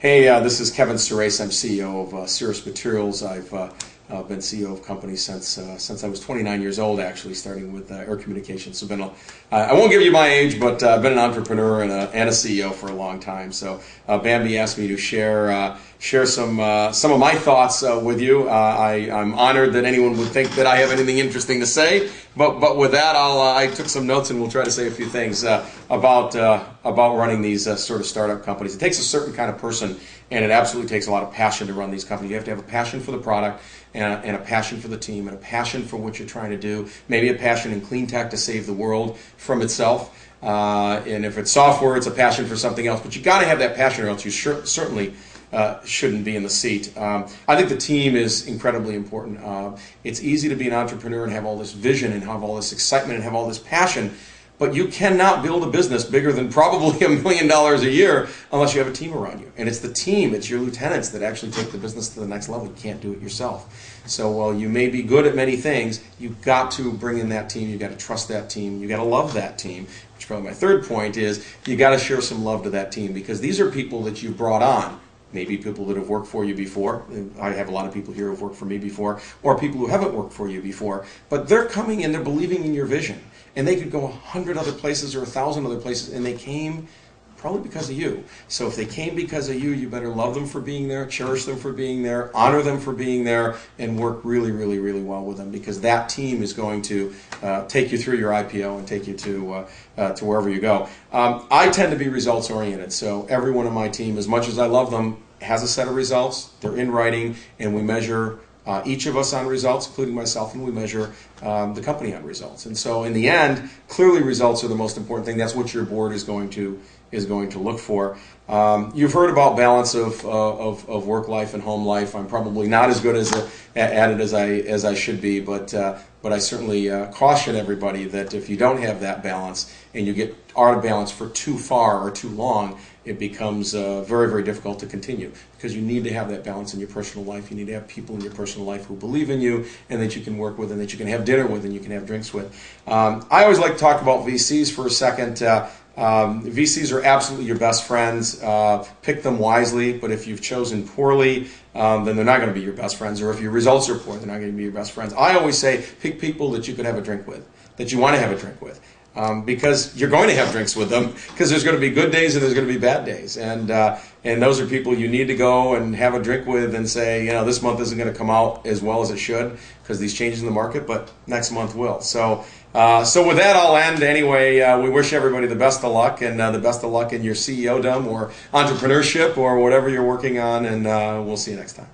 Hey, this is Kevin Surace. I'm CEO of Surace Materials. I've been CEO of companies since I was 29 years old, actually, starting with air communications. So I won't give you my age, but I've been an entrepreneur and a CEO for a long time. So Bambi asked me to share some of my thoughts with you. I'm honored that anyone would think that I have anything interesting to say. But with that, I took some notes and we'll try to say a few things about running these sort of startup companies. It takes a certain kind of person, and it absolutely takes a lot of passion to run these companies. You have to have a passion for the product and a passion for the team and a passion for what you're trying to do. Maybe a passion in clean tech to save the world from itself. And if it's software, it's a passion for something else. But you got to have that passion, or else you certainly shouldn't be in the seat. I think the team is incredibly important. It's easy to be an entrepreneur and have all this vision and have all this excitement and have all this passion, but you cannot build a business bigger than probably $1 million a year unless you have a team around you. And it's the team, it's your lieutenants that actually take the business to the next level. You can't do it yourself. So while you may be good at many things, you've got to bring in that team, you've got to trust that team, you've got to love that team. Which probably my third point is you got to share some love to that team, because these are people that you've brought on. Maybe people that have worked for you before. I have a lot of people here who have worked for me before, or people who haven't worked for you before. But they're coming and they're believing in your vision. And they could go 100 other places or 1,000 other places, and they came probably because of you. So if they came because of you, you better love them for being there, cherish them for being there, honor them for being there, and work really, really, really well with them, because that team is going to take you through your IPO and take you to wherever you go. I tend to be results oriented, so everyone on my team, as much as I love them, has a set of results. They're in writing, and we measure each of us on results, including myself, and we measure the company on results. And so in the end, clearly results are the most important thing. That's what your board is going to look for. You've heard about balance of work life and home life. I'm probably not as good at it as I should be, but I certainly caution everybody that if you don't have that balance and you get out of balance for too far or too long, it becomes very, very difficult to continue, because you need to have that balance in your personal life. You need to have people in your personal life who believe in you and that you can work with and that you can have dinner with and you can have drinks with. I always like to talk about VCs for a second. VCs are absolutely your best friends. Pick them wisely, but if you've chosen poorly, then they're not going to be your best friends. Or if your results are poor, they're not going to be your best friends. I always say pick people that you could have a drink with, that you want to have a drink with. Because you're going to have drinks with them, because there's going to be good days and there's going to be bad days. And those are people you need to go and have a drink with and say, this month isn't going to come out as well as it should because these changes in the market, but next month will. So with that, I'll end anyway. We wish everybody the best of luck, and the best of luck in your CEO-dom or entrepreneurship or whatever you're working on, and we'll see you next time.